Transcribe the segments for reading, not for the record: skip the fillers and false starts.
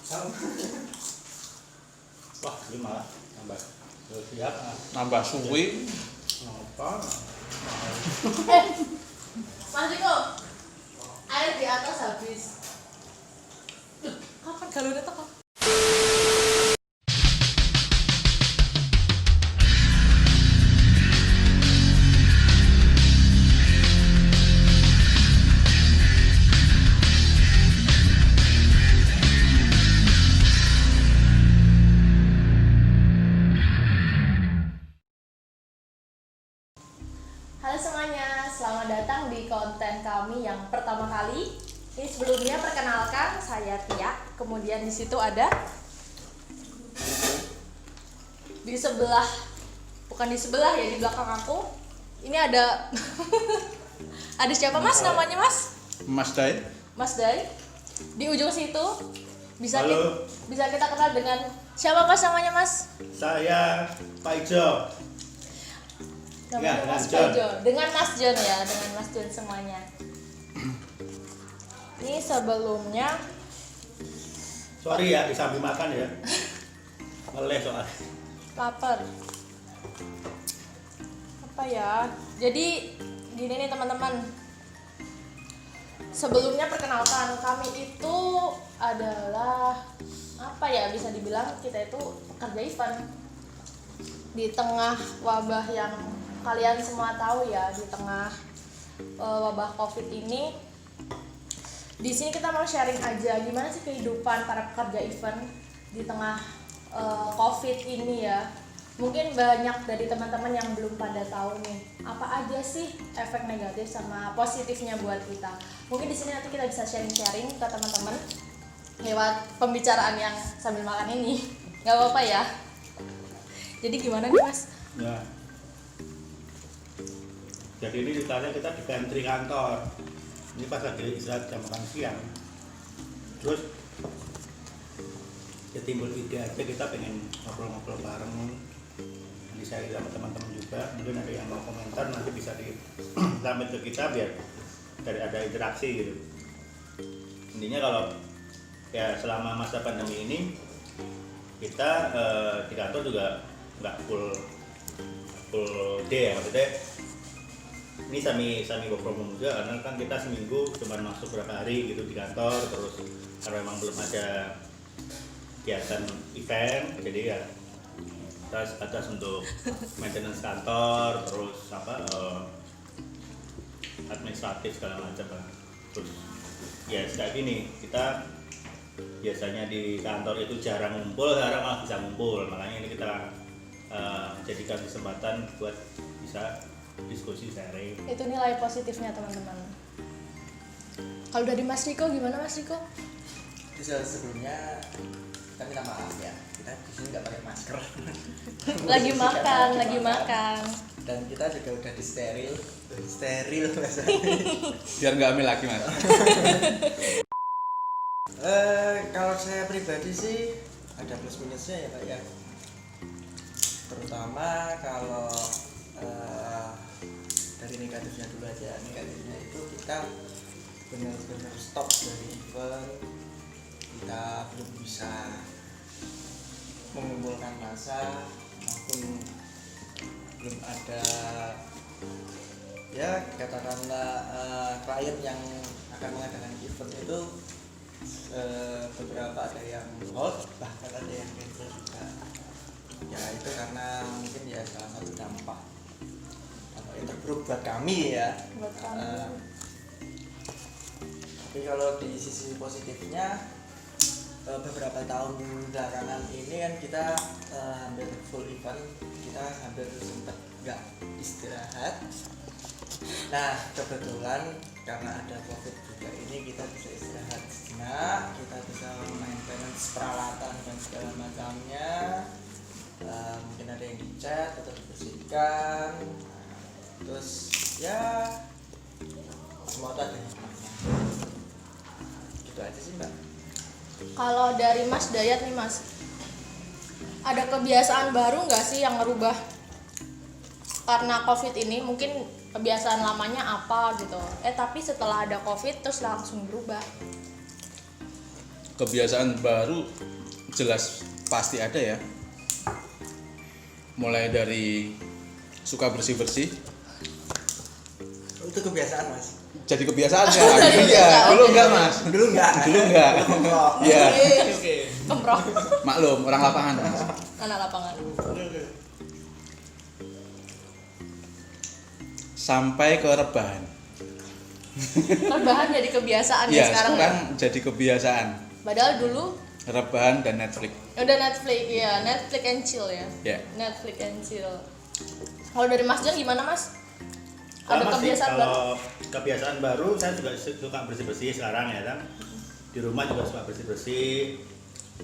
Wah, ini malah nambah siap. Nambah suwi. Apa? Mas Riko, air di atas habis. Kapan galonnya teko? Halo semuanya, selamat datang di konten kami yang pertama kali. Ini sebelumnya perkenalkan, saya Tia. Kemudian di situ ada di sebelah, bukan di sebelah ya, di belakang aku. Ini ada ada siapa Mas namanya Mas? Mas Dai. Mas Dai. Di ujung situ bisa Halo. bisa kita kenal dengan siapa Mas namanya Mas? Saya Pak Ijo. Namanya Ya, Mas Mas John. Pejo. Dengan Mas John ya, dengan Mas John semuanya. Ini sebelumnya Sorry ya, disambil makan ya. Ngeleh soalnya. lapar. Apa ya? Jadi gini nih teman-teman. Sebelumnya perkenalkan, kami itu adalah apa ya, bisa dibilang kita itu pekerja event di tengah wabah yang kalian semua tahu ya, di tengah wabah COVID ini. Di sini kita mau sharing aja gimana sih kehidupan para pekerja event di tengah COVID ini ya. Mungkin banyak dari teman-teman yang belum pada tahu nih apa aja sih efek negatif sama positifnya buat kita. Mungkin di sini nanti kita bisa sharing-sharing ke teman-teman lewat pembicaraan yang sambil makan ini. Gak apa-apa ya. Jadi gimana nih Mas? Ya. Jadi ini ceritanya kita di pantry kantor. Ini pas lagi istirahat jam makan siang. Terus ya timbul ide aja, kita pengen ngobrol-ngobrol bareng. Nanti saya sama teman-teman juga, mungkin ada yang mau komentar nanti bisa disampaikan ke kita biar dari ada interaksi gitu. Intinya kalau ya selama masa pandemi ini kita di kantor juga nggak full day ya, maksudnya ini sami work from home juga, karena kan kita seminggu cuma masuk berapa hari gitu di kantor. Terus karena memang belum ada kegiatan event, jadi ya kita sebatas untuk maintenance kantor, terus administratif segala macam lah. Terus ya kayak gini, kita biasanya di kantor itu jarang ngumpul, sekarang malah bisa ngumpul. Makanya ini kita jadikan kesempatan buat bisa diskusi sharing. Itu nilai positifnya teman-teman. Kalau dari Mas Riko gimana Mas Riko? Sebelumnya kita minta maaf ya, kita di sini nggak pakai masker. Lagi makan. Dan kita juga udah steril bahasanya. Biar nggak ambil lagi Mas. Kalau saya pribadi sih ada plus minusnya ya Pak ya. Terutama kalau dari negatifnya dulu aja. Negatifnya itu kita benar-benar stop dari event, kita belum bisa mengumpulkan massa maupun belum ada ya katakanlah klien yang akan mengadakan event itu beberapa ada yang hold, bahkan ada yang cancel juga. Ya itu karena mungkin ya salah satu dampak yang terburuk buat kami ya. Buat kami. Tapi kalau di sisi positifnya beberapa tahun belakangan ini kan kita hampir full event, kita hampir sempat nggak istirahat. Nah kebetulan karena ada COVID juga ini kita bisa istirahat sejenak, kita bisa maintenance peralatan dan segala macamnya. Mungkin ada yang dicat atau dibersihkan. Terus ya semua ada hikmahnya. Gitu aja sih Mbak. Kalau dari Mas Dayat nih Mas, ada kebiasaan baru nggak sih yang ngerubah karena COVID ini? Mungkin kebiasaan lamanya apa gitu, tapi setelah ada COVID terus langsung berubah. kebiasaan baru jelas pasti ada ya. Mulai dari suka bersih-bersih, Itu kebiasaan mas. jadi kebiasaan ya. Jadi Iya, kebiasaan. dulu enggak Mas. Dulu enggak. Dulu enggak. Kemprok. Iya, Oke. Kemprok. maklum orang lapangan Mas. Anak lapangan. Sampai ke rebahan. Rebahan jadi kebiasaan ya Iya, sekarang. sekarang jadi kebiasaan. Padahal dulu Rebahan dan Netflix. udah Netflix ya, Netflix and chill ya. Ya. Netflix and chill. Kalau dari Mas Jan gimana Mas? Ada Sama sih, kebiasaan baru? kalau kebiasaan baru saya juga suka bersih-bersih sekarang ya kan. Di rumah juga suka bersih-bersih.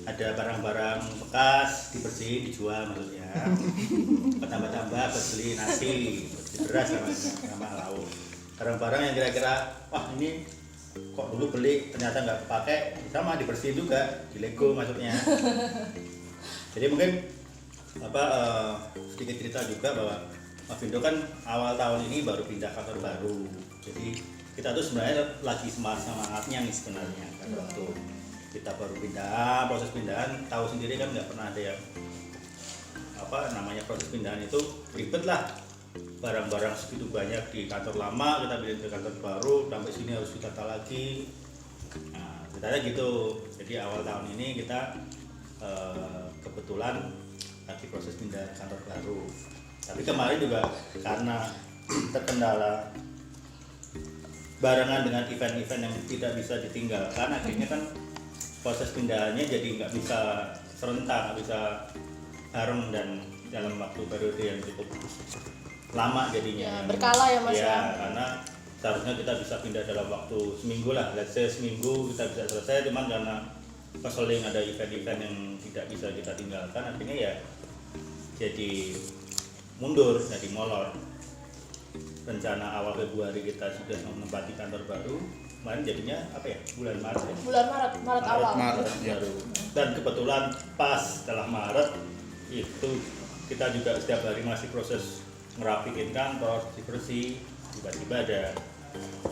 Ada barang-barang bekas dibersihin, dijual maksudnya. Tambah-tambah beli nasi, beli beras sama lauk. Barang-barang yang kira-kira wah ini kok dulu beli ternyata nggak pakai, sama dibersihin juga, di Lego maksudnya. Jadi mungkin sedikit cerita juga bahwa Mavindo kan awal tahun ini baru pindah kantor baru. Jadi kita tuh sebenarnya lagi semangatnya nih sebenarnya kan waktu kita baru pindah, proses pindahan tahu sendiri kan nggak pernah ada yang namanya proses pindahan itu ribet lah. Barang-barang segitu banyak di kantor lama kita pindah ke kantor baru, sampai sini harus ditata lagi. Nah, ceritanya gitu. Jadi awal tahun ini kita kebetulan lagi proses pindah kantor baru. Tapi kemarin juga karena terkendala barengan dengan event-event yang tidak bisa ditinggalkan, akhirnya kan proses pindahannya jadi nggak bisa serentak, nggak bisa bareng dan dalam waktu periode yang cukup lama jadinya. Ya, berkala ya Mas ya. Karena seharusnya kita bisa pindah dalam waktu seminggu lah, let's say seminggu kita bisa selesai, cuman karena keseling ada event-event yang tidak bisa kita tinggalkan, akhirnya ya jadi mundur, jadi molor. Rencana awal Februari kita sudah menempati kantor baru, kemarin jadinya bulan Maret ya? Bulan Maret awal. Maret. Ya. Baru. Dan kebetulan pas setelah Maret itu kita juga setiap hari masih proses ngerapiin kantor, bersih, tiba-tiba ada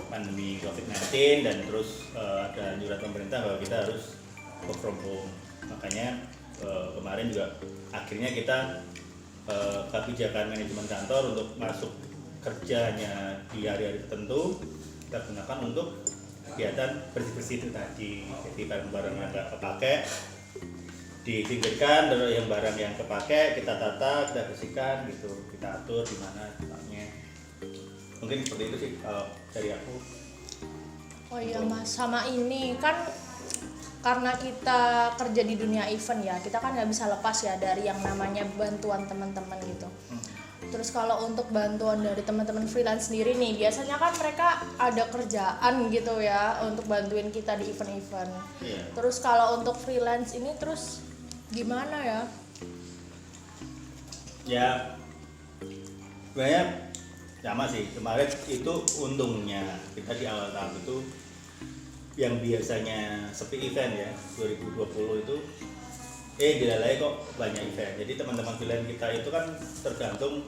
pandemi COVID-19 dan terus ada anjuran pemerintah bahwa kita harus work from home. Makanya kemarin juga akhirnya kita kebijakan manajemen kantor untuk masuk kerjanya di hari-hari tertentu kita gunakan untuk kegiatan bersih-bersih itu tadi. Jadi barang-barang yang nggak kepakai disingkirkan, dan yang barang yang kepakai kita tata, kita bersihkan gitu, kita atur di mana tempatnya. Mungkin seperti itu sih kalau dari aku. Oh iya Mas, sama ini kan karena kita kerja di dunia event ya, kita kan nggak bisa lepas ya dari yang namanya bantuan teman-teman gitu. Terus kalau untuk bantuan dari teman-teman freelance sendiri nih, biasanya kan mereka ada kerjaan gitu ya untuk bantuin kita di event-event. Iya. Terus kalau untuk freelance ini terus gimana ya? Ya, sebenarnya sama sih. Kemarin itu untungnya kita di awal tahun itu yang biasanya sepi event ya 2020 itu dilalai kok banyak event. Jadi teman-teman freelance kita itu kan tergantung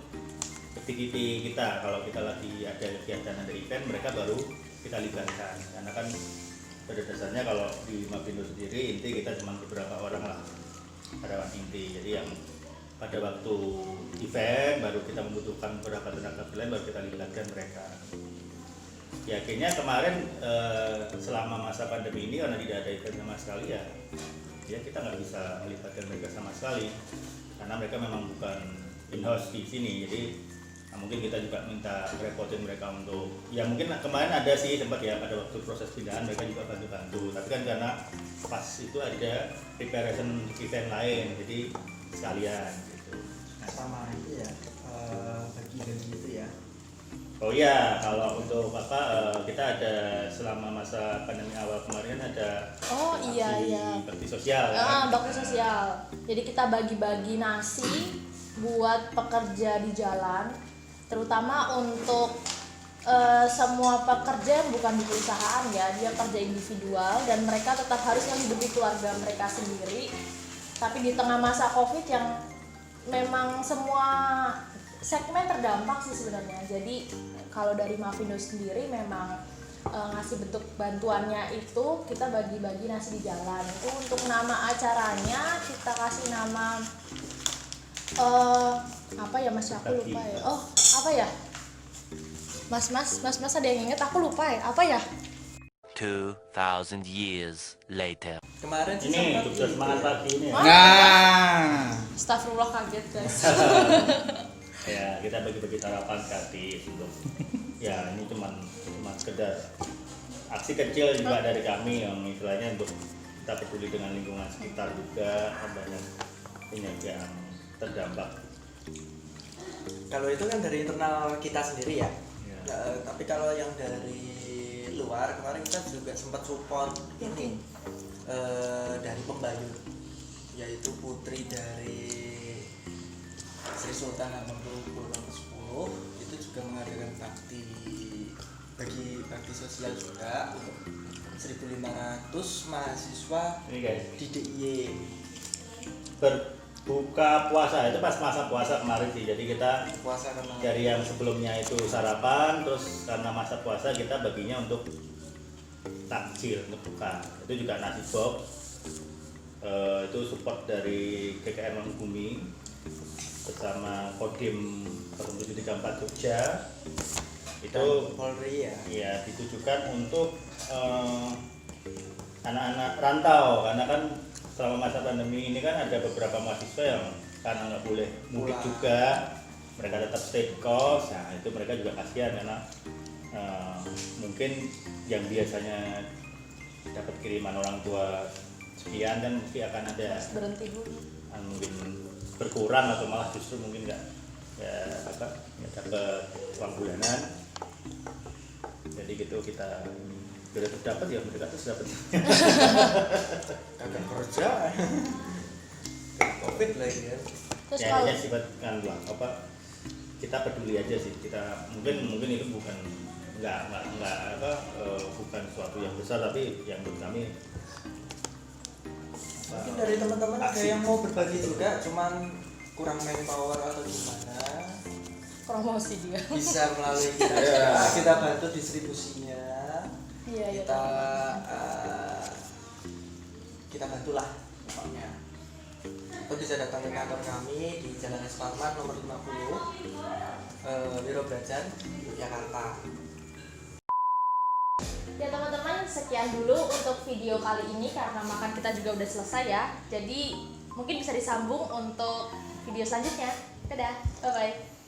aktiviti kita. Kalau kita lagi ada kegiatan ada event, mereka baru kita libatkan. Karena kan pada dasarnya kalau di Mavindo sendiri inti kita cuma beberapa orang lah karyawan inti. Jadi yang pada waktu event baru kita membutuhkan beberapa tenaga freelance, baru kita libatkan mereka. Ya akhirnya kemarin selama masa pandemi ini karena tidak ada event sama sekali ya kita nggak bisa melibatkan mereka sama sekali karena mereka memang bukan in-house di sini. Jadi mungkin kita juga minta repotin mereka untuk ya mungkin kemarin ada sih sempat ya pada waktu proses pindahan mereka juga bantu-bantu, tapi kan karena pas itu ada preparation event lain jadi sekalian gitu. Sama itu ya bagi-bagi itu ya. Oh iya, kalau untuk kita ada selama masa pandemi awal kemarin ada bakti sosial kan? Bakti sosial. Jadi kita bagi-bagi nasi buat pekerja di jalan, terutama untuk semua pekerja yang bukan di perusahaan ya, dia kerja individual dan mereka tetap harus menghidupi keluarga mereka sendiri. Tapi di tengah masa COVID yang memang semua segmen terdampak sih sebenarnya. Jadi kalau dari Mavindo sendiri memang ngasih bentuk bantuannya itu kita bagi-bagi nasi di jalan. Itu untuk nama acaranya kita kasih nama apa ya Mas, aku lupa ya. Oh, apa ya? Mas ada yang inget, aku lupa ya. Apa ya? 2,000 years later. Kemarin sih Ini sempat tugas semangat pagi ini ya. Nah, Astagfirullah, kaget guys. Ya, kita bagi-bagi sarapan gratis untuk ya ini cuma sekedar aksi kecil juga dari kami yang istilahnya untuk kita peduli dengan lingkungan sekitar juga, banyak ini yang terdampak. kalau itu kan dari internal kita sendiri ya. Ya. Tapi kalau yang dari luar kemarin kita juga sempat support ini dari pembayun, yaitu putri dari Sri Sultan Hamengkubuwono ke-10 itu juga mengadakan bakti sosial juga untuk 1.500 mahasiswa Ini guys, di DIY. berbuka puasa itu pas masa puasa kemarin sih. Jadi kita Puasa kemarin. dari yang sebelumnya itu sarapan, terus karena masa puasa kita baginya untuk takjil untuk buka. Itu juga nasi box. Itu support dari GKR Bumi bersama Kodim 0734 Jogja. Itu Polri ya. ya ditujukan untuk anak-anak rantau, karena kan selama masa pandemi ini kan ada beberapa mahasiswa yang karena nggak boleh mudik Pulang. juga, mereka tetap stay kos. Nah itu mereka juga kasihan karena mungkin yang biasanya dapat kiriman orang tua sekian kan mungkin akan ada Berhenti dulu. mungkin berkurang atau malah justru mungkin nggak dapat uang bulanan. Jadi gitu kita dapat ya mereka terus dapat. Kagak kerja. Covid lagi ya. Terus Ya kalau ini sifat kan kita peduli aja sih. Kita mungkin itu bukan bukan sesuatu yang besar, tapi yang menurut kami Mungkin dari teman-teman ada aksi. yang mau berbagi juga, cuman kurang manpower atau gimana, promosi dia. bisa melalui kita. Kita bantu distribusinya. Iya, iya. Kita bantulah pokoknya. Atau bisa datang ke kantor kami di Jalan Es Parman nomor 50 Wiro Brajan, Yogyakarta. Ya teman-teman, sekian dulu untuk video kali ini karena makan kita juga udah selesai ya. Jadi mungkin bisa disambung untuk video selanjutnya. Dadah, bye-bye.